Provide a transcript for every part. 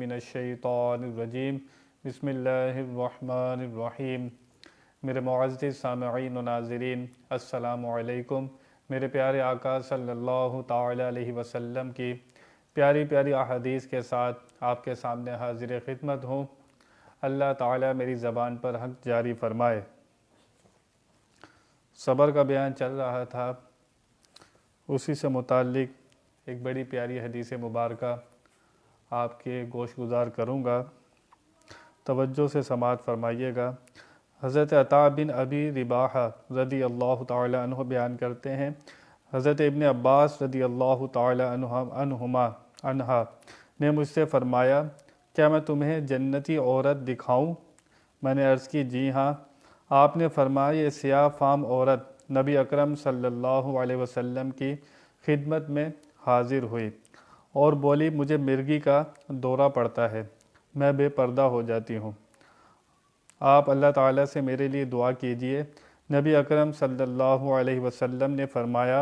من الشیطان الرجیم بسم اللہ الرحمن الرحیم۔ میرے معزز سامعین و ناظرین السلام علیکم۔ میرے پیارے آقا صلی اللہ تعالی علیہ وسلم کی پیاری پیاری احادیث کے ساتھ آپ کے سامنے حاضر خدمت ہوں۔ اللہ تعالی میری زبان پر حق جاری فرمائے۔ صبر کا بیان چل رہا تھا، اسی سے متعلق ایک بڑی پیاری حدیث مبارکہ آپ کے گوش گزار کروں گا، توجہ سے سماعت فرمائیے گا۔ حضرت عطا بن ابی رباحہ رضی اللہ تعالی عنہ بیان کرتے ہیں، حضرت ابن عباس رضی اللہ تعالی عنہا نے مجھ سے فرمایا، کیا میں تمہیں جنتی عورت دکھاؤں؟ میں نے عرض کی جی ہاں۔ آپ نے فرمایا، یہ سیاہ فام عورت نبی اکرم صلی اللہ علیہ وسلم کی خدمت میں حاضر ہوئی اور بولی، مجھے مرگی کا دورہ پڑتا ہے، میں بے پردہ ہو جاتی ہوں، آپ اللہ تعالیٰ سے میرے لیے دعا کیجئے۔ نبی اکرم صلی اللہ علیہ وسلم نے فرمایا،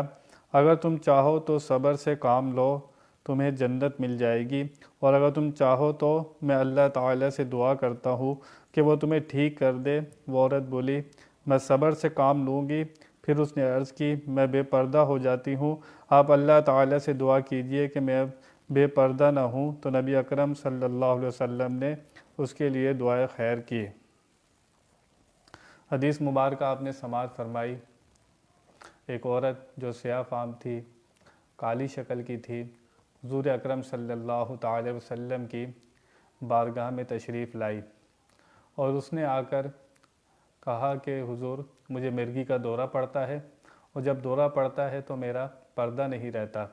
اگر تم چاہو تو صبر سے کام لو، تمہیں جنت مل جائے گی، اور اگر تم چاہو تو میں اللہ تعالیٰ سے دعا کرتا ہوں کہ وہ تمہیں ٹھیک کر دے۔ وہ عورت بولی، میں صبر سے کام لوں گی۔ پھر اس نے عرض کی، میں بے پردہ ہو جاتی ہوں، آپ اللہ تعالیٰ سے دعا کیجئے کہ میں بے پردہ نہ ہوں۔ تو نبی اکرم صلی اللہ علیہ وسلم نے اس کے لیے دعائے خیر کی۔ حدیث مبارکہ آپ نے سماعت فرمائی۔ ایک عورت جو سیاہ فام تھی، کالی شکل کی تھی، حضور اکرم صلی اللہ تعالی وسلم کی بارگاہ میں تشریف لائی اور اس نے آ کر کہا کہ حضور، مجھے مرگی کا دورہ پڑتا ہے، اور جب دورہ پڑتا ہے تو میرا پردہ نہیں رہتا،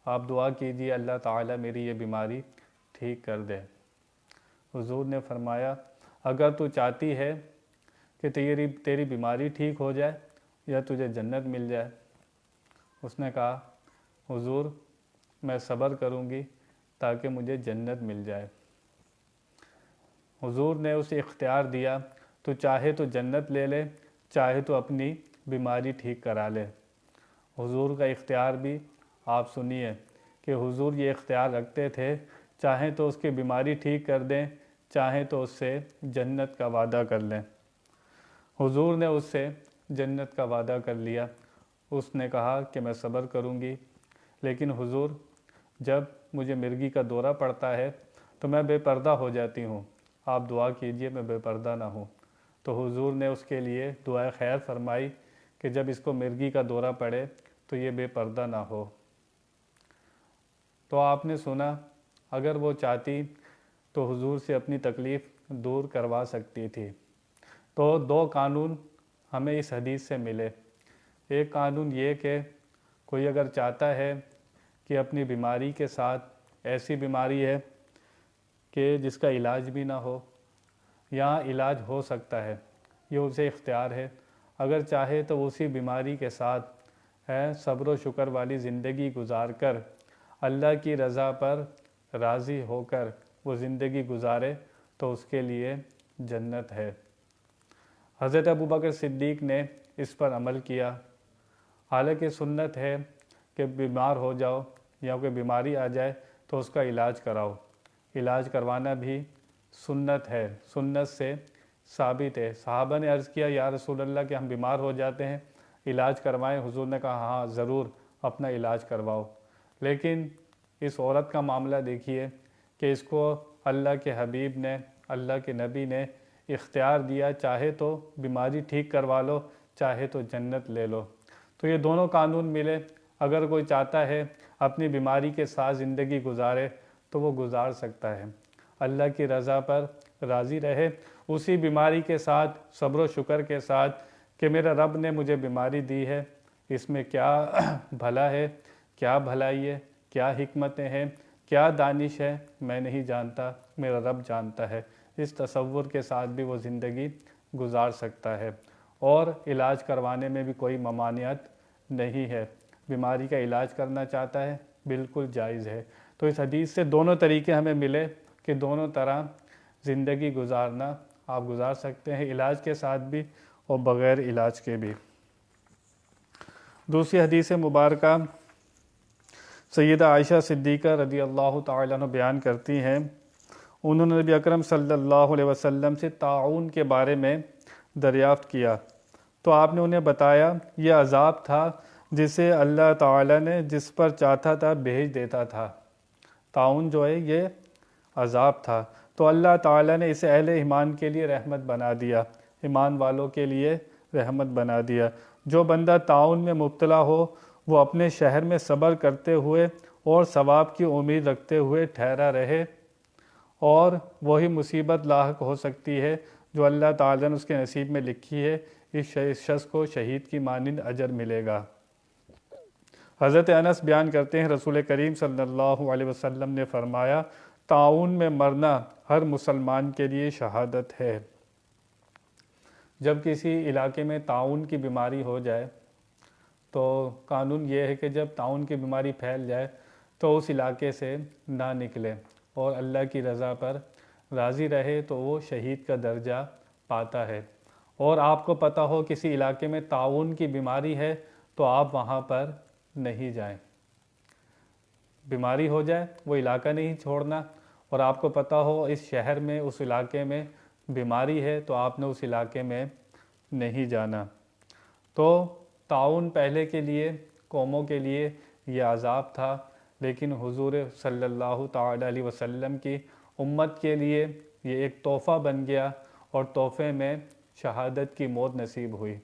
آپ دعا کیجیے اللہ تعالیٰ میری یہ بیماری ٹھیک کر دے۔ حضور نے فرمایا، اگر تو چاہتی ہے کہ تیری بیماری ٹھیک ہو جائے یا تجھے جنت مل جائے، اس نے کہا، حضور میں صبر کروں گی تاکہ مجھے جنت مل جائے۔ حضور نے اسے اختیار دیا، تو چاہے تو جنت لے لے، چاہے تو اپنی بیماری ٹھیک کرا لے۔ حضور کا اختیار بھی آپ سنیے کہ حضور یہ اختیار رکھتے تھے، چاہیں تو اس کی بیماری ٹھیک کر دیں، چاہیں تو اس سے جنت کا وعدہ کر لیں۔ حضور نے اس سے جنت کا وعدہ کر لیا۔ اس نے کہا کہ میں صبر کروں گی، لیکن حضور جب مجھے مرگی کا دورہ پڑتا ہے تو میں بے پردہ ہو جاتی ہوں، آپ دعا کیجئے میں بے پردہ نہ ہوں۔ تو حضور نے اس کے لیے دعائے خیر فرمائی کہ جب اس کو مرگی کا دورہ پڑے تو یہ بے پردہ نہ ہو۔ تو آپ نے سنا، اگر وہ چاہتی تو حضور سے اپنی تکلیف دور کروا سکتی تھی۔ تو دو قانون ہمیں اس حدیث سے ملے۔ ایک قانون یہ کہ کوئی اگر چاہتا ہے کہ اپنی بیماری کے ساتھ، ایسی بیماری ہے کہ جس کا علاج بھی نہ ہو یا علاج ہو سکتا ہے، یہ اسے اختیار ہے، اگر چاہے تو اسی بیماری کے ساتھ صبر و شکر والی زندگی گزار کر اللہ کی رضا پر راضی ہو کر وہ زندگی گزارے تو اس کے لیے جنت ہے۔ حضرت ابوبکر صدیق نے اس پر عمل کیا۔ حالانکہ سنت ہے کہ بیمار ہو جاؤ یا کوئی بیماری آ جائے تو اس کا علاج کراؤ، علاج کروانا بھی سنت ہے، سنت سے ثابت ہے۔ صحابہ نے عرض کیا، یا رسول اللہ کہ ہم بیمار ہو جاتے ہیں، علاج کروائیں؟ حضور نے کہا، ہاں ضرور اپنا علاج کرواؤ۔ لیکن اس عورت کا معاملہ دیکھیے کہ اس کو اللہ کے حبیب نے، اللہ کے نبی نے اختیار دیا، چاہے تو بیماری ٹھیک کروا لو، چاہے تو جنت لے لو۔ تو یہ دونوں قانون ملے۔ اگر کوئی چاہتا ہے اپنی بیماری کے ساتھ زندگی گزارے تو وہ گزار سکتا ہے، اللہ کی رضا پر راضی رہے، اسی بیماری کے ساتھ صبر و شکر کے ساتھ کہ میرا رب نے مجھے بیماری دی ہے، اس میں کیا بھلا ہے، کیا بھلائی ہے، کیا حکمتیں ہیں، کیا دانش ہے، میں نہیں جانتا، میرا رب جانتا ہے۔ اس تصور کے ساتھ بھی وہ زندگی گزار سکتا ہے، اور علاج کروانے میں بھی کوئی ممانعت نہیں ہے۔ بیماری کا علاج کرنا چاہتا ہے، بالکل جائز ہے۔ تو اس حدیث سے دونوں طریقے ہمیں ملے کہ دونوں طرح زندگی گزارنا آپ گزار سکتے ہیں، علاج کے ساتھ بھی اور بغیر علاج کے بھی۔ دوسری حدیث مبارکہ سیدہ عائشہ صدیقہ رضی اللہ تعالیٰ عنہ بیان کرتی ہیں، انہوں نے نبی اکرم صلی اللہ علیہ وسلم سے طاعون کے بارے میں دریافت کیا تو آپ نے انہیں بتایا یہ عذاب تھا جسے اللہ تعالیٰ نے جس پر چاہتا تھا بھیج دیتا تھا۔ طاعون جو ہے یہ عذاب تھا، تو اللہ تعالیٰ نے اسے اہل ایمان کے لیے رحمت بنا دیا، ایمان والوں کے لیے رحمت بنا دیا۔ جو بندہ طاعون میں مبتلا ہو وہ اپنے شہر میں صبر کرتے ہوئے اور ثواب کی امید رکھتے ہوئے ٹھہرا رہے، اور وہی مصیبت لاحق ہو سکتی ہے جو اللہ تعالیٰ نے اس کے نصیب میں لکھی ہے، اس شخص کو شہید کی مانند اجر ملے گا۔ حضرت انس بیان کرتے ہیں رسول کریم صلی اللہ علیہ وسلم نے فرمایا طاعون میں مرنا ہر مسلمان کے لیے شہادت ہے۔ جب کسی علاقے میں طاعون کی بیماری ہو جائے تو قانون یہ ہے کہ جب طاعون کی بیماری پھیل جائے تو اس علاقے سے نہ نکلے اور اللہ کی رضا پر راضی رہے تو وہ شہید کا درجہ پاتا ہے۔ اور آپ کو پتہ ہو کسی علاقے میں طاعون کی بیماری ہے تو آپ وہاں پر نہیں جائیں۔ بیماری ہو جائے وہ علاقہ نہیں چھوڑنا، اور آپ کو پتہ ہو اس شہر میں اس علاقے میں بیماری ہے تو آپ نے اس علاقے میں نہیں جانا۔ تو طاعون پہلے کے لیے قوموں کے لیے یہ عذاب تھا، لیکن حضور صلی اللہ تعالی علیہ وسلم کی امت کے لیے یہ ایک تحفہ بن گیا، اور تحفے میں شہادت کی موت نصیب ہوئی۔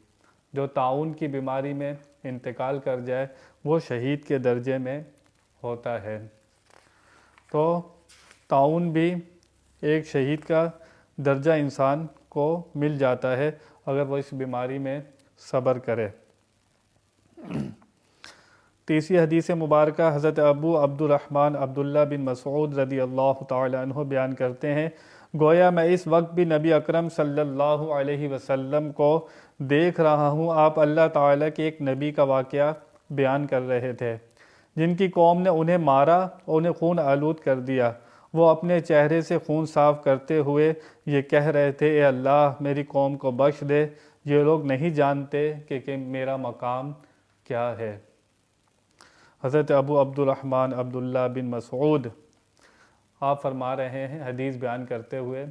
جو طاعون کی بیماری میں انتقال کر جائے وہ شہید کے درجے میں ہوتا ہے۔ تو طاعون بھی ایک شہید کا درجہ انسان کو مل جاتا ہے اگر وہ اس بیماری میں صبر کرے۔ تیسری حدیث مبارکہ حضرت ابو عبد الرحمن عبداللہ بن مسعود رضی اللہ تعالی عنہ بیان کرتے ہیں گویا میں اس وقت بھی نبی اکرم صلی اللہ علیہ وسلم کو دیکھ رہا ہوں، آپ اللہ تعالیٰ کے ایک نبی کا واقعہ بیان کر رہے تھے جن کی قوم نے انہیں مارا اور انہیں خون آلود کر دیا۔ وہ اپنے چہرے سے خون صاف کرتے ہوئے یہ کہہ رہے تھے اے اللہ میری قوم کو بخش دے، یہ لوگ نہیں جانتے کہ میرا مقام کیا ہے۔ حضرت ابو عبد الرحمن عبداللہ بن مسعود آپ فرما رہے ہیں حدیث بیان کرتے ہوئے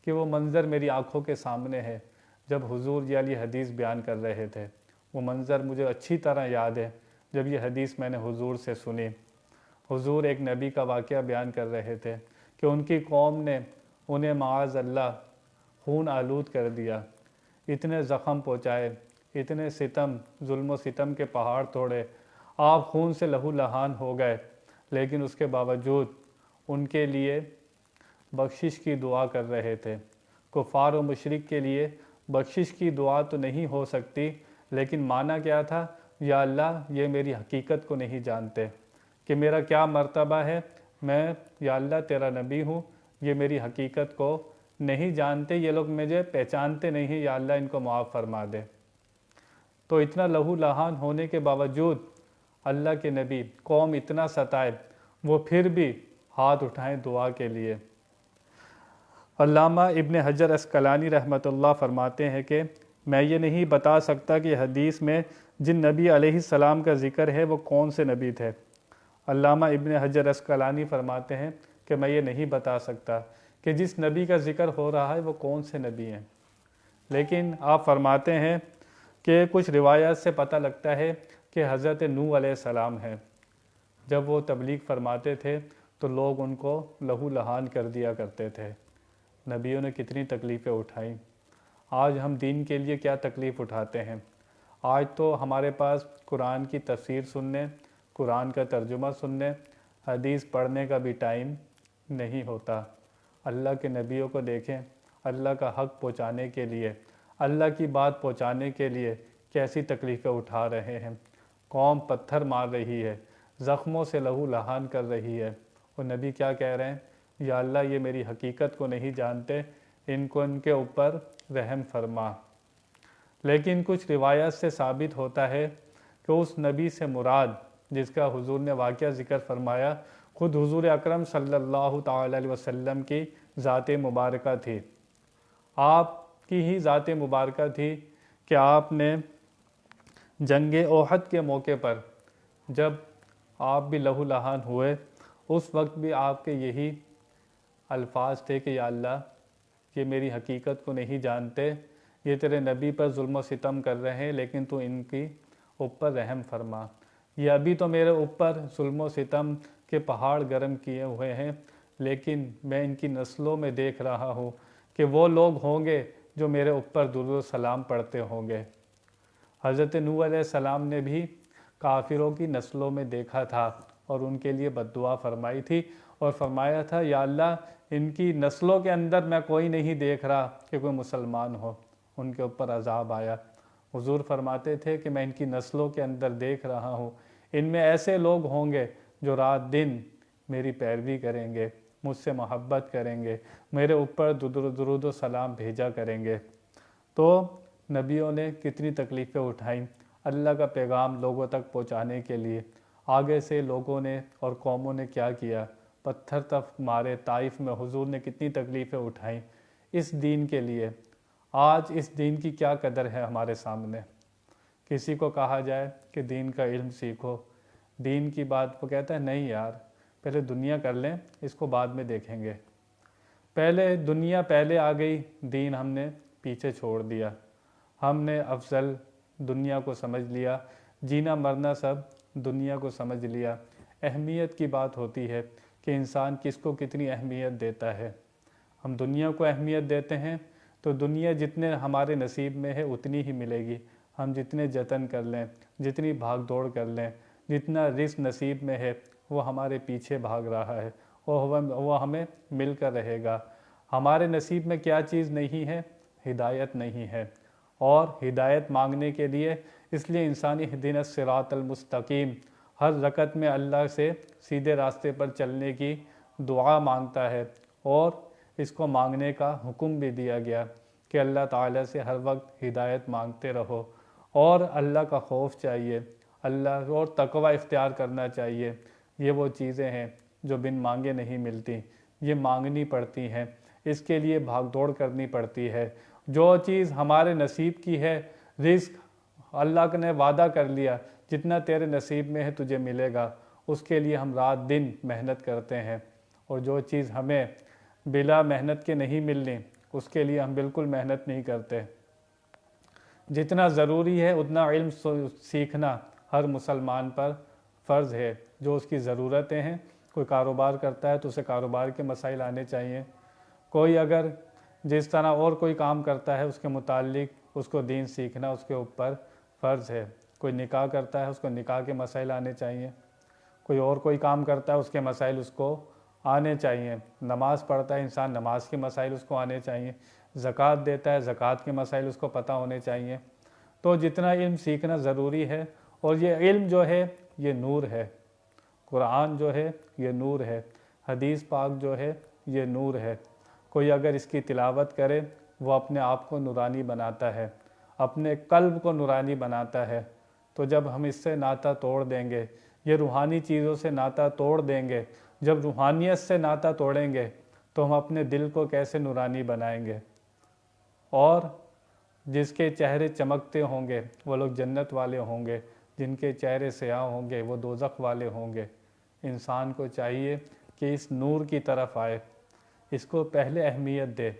کہ وہ منظر میری آنکھوں کے سامنے ہے جب حضور یہ علی حدیث بیان کر رہے تھے۔ وہ منظر مجھے اچھی طرح یاد ہے جب یہ حدیث میں نے حضور سے سنی۔ حضور ایک نبی کا واقعہ بیان کر رہے تھے کہ ان کی قوم نے انہیں معاذ اللہ خون آلود کر دیا، اتنے زخم پہنچائے، اتنے ستم، ظلم و ستم کے پہاڑ توڑے، آپ خون سے لہو لہان ہو گئے، لیکن اس کے باوجود ان کے لیے بخشش کی دعا کر رہے تھے۔ کفار و مشرک کے لیے بخشش کی دعا تو نہیں ہو سکتی، لیکن معنی کیا تھا یا اللہ یہ میری حقیقت کو نہیں جانتے کہ میرا کیا مرتبہ ہے، میں یا اللہ تیرا نبی ہوں، یہ میری حقیقت کو نہیں جانتے، یہ لوگ مجھے پہچانتے نہیں، یا اللہ ان کو معاف فرما دے۔ تو اتنا لہو لہان ہونے کے باوجود اللہ کے نبی قوم اتنا ستائے وہ پھر بھی ہاتھ اٹھائیں دعا کے لیے۔ علامہ ابن حجر عسقلانی رحمۃ اللہ فرماتے ہیں کہ میں یہ نہیں بتا سکتا کہ حدیث میں جن نبی علیہ السلام کا ذکر ہے وہ کون سے نبی تھے۔ علامہ ابن حجر عسقلانی فرماتے ہیں کہ میں یہ نہیں بتا سکتا کہ جس نبی کا ذکر ہو رہا ہے وہ کون سے نبی ہیں، لیکن آپ فرماتے ہیں کہ کچھ روایات سے پتہ لگتا ہے کہ حضرت نوح علیہ السلام ہیں۔ جب وہ تبلیغ فرماتے تھے تو لوگ ان کو لہو لہان کر دیا کرتے تھے۔ نبیوں نے کتنی تکلیفیں اٹھائیں، آج ہم دین کے لیے کیا تکلیف اٹھاتے ہیں۔ آج تو ہمارے پاس قرآن کی تفسیر سننے، قرآن کا ترجمہ سننے، حدیث پڑھنے کا بھی ٹائم نہیں ہوتا۔ اللہ کے نبیوں کو دیکھیں، اللہ کا حق پہنچانے کے لیے، اللہ کی بات پہنچانے کے لیے کیسی تکلیفیں اٹھا رہے ہیں۔ قوم پتھر مار رہی ہے، زخموں سے لہو لہان کر رہی ہے، اور نبی کیا کہہ رہے ہیں یا اللہ یہ میری حقیقت کو نہیں جانتے، ان کو ان کے اوپر رحم فرما۔ لیکن کچھ روایات سے ثابت ہوتا ہے کہ اس نبی سے مراد جس کا حضور نے واقعہ ذکر فرمایا خود حضور اکرم صلی اللہ تعالی علیہ وسلم کی ذات مبارکہ تھی۔ آپ کی ہی ذات مبارکہ تھی کہ آپ نے جنگ احد کے موقع پر جب آپ بھی لہو لہان ہوئے، اس وقت بھی آپ کے یہی الفاظ تھے کہ یا اللہ یہ میری حقیقت کو نہیں جانتے، یہ تیرے نبی پر ظلم و ستم کر رہے ہیں، لیکن تو ان کی اوپر رحم فرما۔ یہ ابھی تو میرے اوپر ظلم و ستم کے پہاڑ گرم کیے ہوئے ہیں، لیکن میں ان کی نسلوں میں دیکھ رہا ہوں کہ وہ لوگ ہوں گے جو میرے اوپر درود و سلام پڑھتے ہوں گے۔ حضرت نوح علیہ السلام نے بھی کافروں کی نسلوں میں دیکھا تھا اور ان کے لیے بد دعا فرمائی تھی اور فرمایا تھا یا اللہ ان کی نسلوں کے اندر میں کوئی نہیں دیکھ رہا کہ کوئی مسلمان ہو، ان کے اوپر عذاب آیا۔ حضور فرماتے تھے کہ میں ان کی نسلوں کے اندر دیکھ رہا ہوں، ان میں ایسے لوگ ہوں گے جو رات دن میری پیروی کریں گے، مجھ سے محبت کریں گے، میرے اوپر درود و سلام بھیجا کریں گے۔ تو نبیوں نے کتنی تکلیفیں اٹھائیں اللہ کا پیغام لوگوں تک پہنچانے کے لیے۔ آگے سے لوگوں نے اور قوموں نے کیا کیا، پتھر تک مارے، طائف میں حضور نے کتنی تکلیفیں اٹھائیں اس دین کے لیے۔ آج اس دین کی کیا قدر ہے ہمارے سامنے؟ کسی کو کہا جائے کہ دین کا علم سیکھو، دین کی بات، وہ کہتا ہے نہیں یار پہلے دنیا کر لیں، اس کو بعد میں دیکھیں گے۔ پہلے دنیا پہلے آ گئی، دین ہم نے پیچھے چھوڑ دیا۔ ہم نے افضل دنیا کو سمجھ لیا، جینا مرنا سب دنیا کو سمجھ لیا۔ اہمیت کی بات ہوتی ہے کہ انسان کس کو کتنی اہمیت دیتا ہے۔ ہم دنیا کو اہمیت دیتے ہیں تو دنیا جتنے ہمارے نصیب میں ہے اتنی ہی ملے گی۔ ہم جتنے جتن کر لیں، جتنی بھاگ دوڑ کر لیں، جتنا رزق نصیب میں ہے وہ ہمارے پیچھے بھاگ رہا ہے، وہ ہمیں مل کر رہے گا۔ ہمارے نصیب میں کیا چیز نہیں ہے؟ ہدایت نہیں ہے۔ اور ہدایت مانگنے کے لیے اس لیے انسانی اہدنا الصراط المستقیم ہر رکعت میں اللہ سے سیدھے راستے پر چلنے کی دعا مانگتا ہے، اور اس کو مانگنے کا حکم بھی دیا گیا کہ اللہ تعالیٰ سے ہر وقت ہدایت مانگتے رہو، اور اللہ کا خوف چاہیے، اللہ اور تقوی اختیار کرنا چاہیے۔ یہ وہ چیزیں ہیں جو بن مانگے نہیں ملتی، یہ مانگنی پڑتی ہیں، اس کے لیے بھاگ دوڑ کرنی پڑتی ہے۔ جو چیز ہمارے نصیب کی ہے، رزق اللہ نے وعدہ کر لیا جتنا تیرے نصیب میں ہے تجھے ملے گا، اس کے لیے ہم رات دن محنت کرتے ہیں، اور جو چیز ہمیں بلا محنت کے نہیں ملنی اس کے لیے ہم بالکل محنت نہیں کرتے۔ جتنا ضروری ہے اتنا علم سیکھنا ہر مسلمان پر فرض ہے، جو اس کی ضرورتیں ہیں۔ کوئی کاروبار کرتا ہے تو اسے کاروبار کے مسائل آنے چاہیے، کوئی اگر جس طرح اور کوئی کام کرتا ہے اس کے متعلق اس کو دین سیکھنا اس کے اوپر فرض ہے۔ کوئی نکاح کرتا ہے اس کو نکاح کے مسائل آنے چاہیے، کوئی اور کوئی کام کرتا ہے اس کے مسائل اس کو آنے چاہیے، نماز پڑھتا ہے انسان نماز کے مسائل اس کو آنے چاہیے، زکوٰۃ دیتا ہے زکوٰۃ کے مسائل اس کو پتہ ہونے چاہیے۔ تو جتنا علم سیکھنا ضروری ہے، اور یہ علم جو ہے یہ نور ہے، قرآن جو ہے یہ نور ہے، حدیث پاک جو ہے یہ نور ہے۔ کوئی اگر اس کی تلاوت کرے وہ اپنے آپ کو نورانی بناتا ہے، اپنے قلب کو نورانی بناتا ہے۔ تو جب ہم اس سے ناطہ توڑ دیں گے، یہ روحانی چیزوں سے ناطہ توڑ دیں گے، جب روحانیت سے ناطہ توڑیں گے تو ہم اپنے دل کو کیسے نورانی بنائیں گے؟ اور جس کے چہرے چمکتے ہوں گے وہ لوگ جنت والے ہوں گے، جن کے چہرے سیاہ ہوں گے وہ دوزخ والے ہوں گے۔ انسان کو چاہیے کہ اس نور کی طرف آئے، اس کو پہلے اہمیت دے،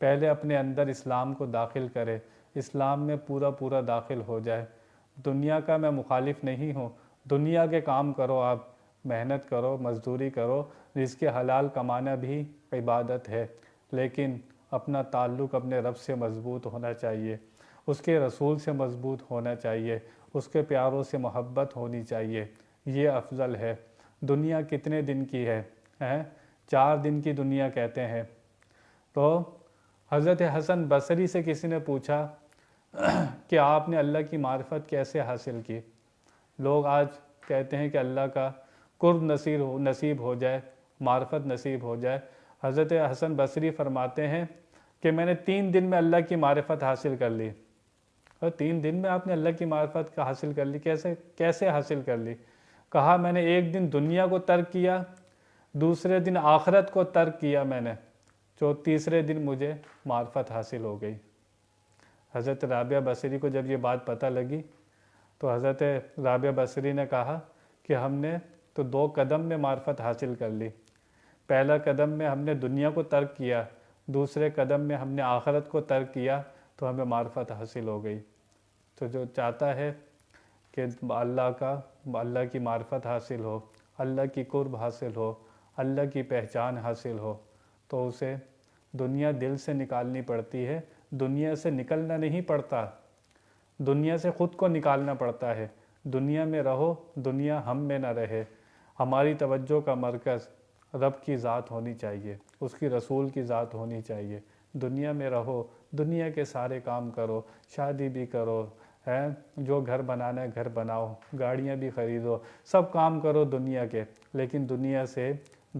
پہلے اپنے اندر اسلام کو داخل کرے، اسلام میں پورا داخل ہو جائے۔ دنیا کا میں مخالف نہیں ہوں، دنیا کے کام کرو، آپ محنت کرو، مزدوری کرو، رزق حلال کمانا بھی عبادت ہے، لیکن اپنا تعلق اپنے رب سے مضبوط ہونا چاہیے، اس کے رسول سے مضبوط ہونا چاہیے، اس کے پیاروں سے محبت ہونی چاہیے، یہ افضل ہے۔ دنیا کتنے دن کی ہے؟ 4 دن کی دنیا کہتے ہیں۔ تو حضرت حسن بصری سے کسی نے پوچھا کہ آپ نے اللہ کی معرفت کیسے حاصل کی؟ لوگ آج کہتے ہیں کہ اللہ کا قرب نصیب ہو جائے، معرفت نصیب ہو جائے۔ حضرت حسن بصری فرماتے ہیں کہ میں نے 3 دن میں اللہ کی معرفت حاصل کر لی۔ اور 3 دن میں آپ نے اللہ کی معرفت کا حاصل کر لی؟ کیسے حاصل کر لی؟ کہا میں نے ایک دن دنیا کو ترک کیا، دوسرے دن آخرت کو ترک کیا میں نے، تیسرے دن مجھے معرفت حاصل ہو گئی۔ حضرت رابعہ بصری کو جب یہ بات پتہ لگی تو حضرت رابعہ بصری نے کہا کہ ہم نے تو 2 قدم میں معرفت حاصل کر لی۔ پہلا قدم میں ہم نے دنیا کو ترک کیا، دوسرے قدم میں ہم نے آخرت کو ترک کیا، تو ہمیں معرفت حاصل ہو گئی۔ تو جو چاہتا ہے کہ اللہ کی معرفت حاصل ہو، اللہ کی قرب حاصل ہو، اللہ کی پہچان حاصل ہو، تو اسے دنیا دل سے نکالنی پڑتی ہے، دنیا سے نکلنا نہیں پڑتا، دنیا سے خود کو نکالنا پڑتا ہے۔ دنیا میں رہو، دنیا ہم میں نہ رہے۔ ہماری توجہ کا مرکز رب کی ذات ہونی چاہیے، اس کی رسول کی ذات ہونی چاہیے۔ دنیا میں رہو، دنیا کے سارے کام کرو، شادی بھی کرو، جو گھر بنانا ہے گھر بناؤ، گاڑیاں بھی خریدو، سب کام کرو دنیا کے، لیکن دنیا سے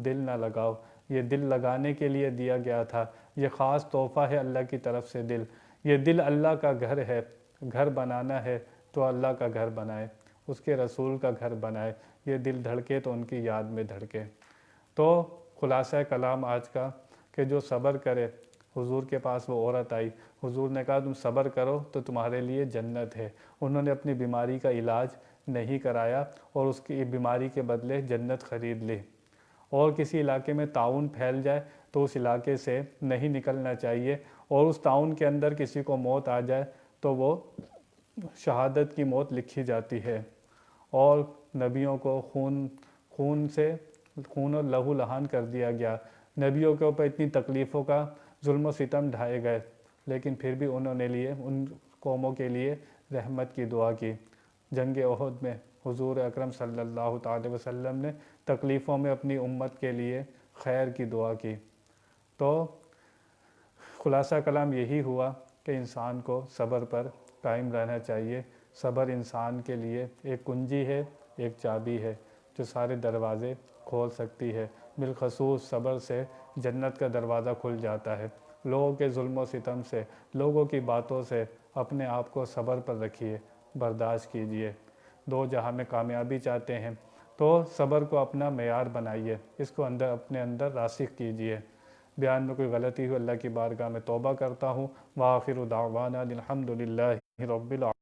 دل نہ لگاؤ۔ یہ دل لگانے کے لیے دیا گیا تھا، یہ خاص تحفہ ہے اللہ کی طرف سے دل۔ یہ دل اللہ کا گھر ہے، گھر بنانا ہے تو اللہ کا گھر بنائے، اس کے رسول کا گھر بنائے۔ یہ دل دھڑکے تو ان کی یاد میں دھڑکے۔ تو خلاصہ کلام آج کا کہ جو صبر کرے، حضور کے پاس وہ عورت آئی، حضور نے کہا تم صبر کرو تو تمہارے لیے جنت ہے۔ انہوں نے اپنی بیماری کا علاج نہیں کرایا اور اس کی بیماری کے بدلے جنت خرید لی۔ اور کسی علاقے میں طاعون پھیل جائے تو اس علاقے سے نہیں نکلنا چاہیے، اور اس طاعون کے اندر کسی کو موت آ جائے تو وہ شہادت کی موت لکھی جاتی ہے۔ اور نبیوں کو خون اور لہو لہان کر دیا گیا، نبیوں کے اوپر اتنی تکلیفوں کا ظلم و ستم ڈھائے گئے، لیکن پھر بھی انہوں نے ان قوموں کے لیے رحمت کی دعا کی۔ جنگ احد میں حضور اکرم صلی اللہ تعالی وسلم نے تکلیفوں میں اپنی امت کے لیے خیر کی دعا کی۔ تو خلاصہ کلام یہی ہوا کہ انسان کو صبر پر قائم رہنا چاہیے۔ صبر انسان کے لیے ایک کنجی ہے، ایک چابی ہے جو سارے دروازے کھول سکتی ہے۔ بالخصوص صبر سے جنت کا دروازہ کھل جاتا ہے۔ لوگوں کے ظلم و ستم سے، لوگوں کی باتوں سے اپنے آپ کو صبر پر رکھیے، برداشت کیجیے۔ دو جہاں میں کامیابی چاہتے ہیں تو صبر کو اپنا معیار بنائیے، اس کو اپنے اندر راسخ کیجیے۔ بیان میں کوئی غلطی ہو اللہ کی بارگاہ میں توبہ کرتا ہوں۔ وآخر دعوانا الحمد للہ رب العالمین۔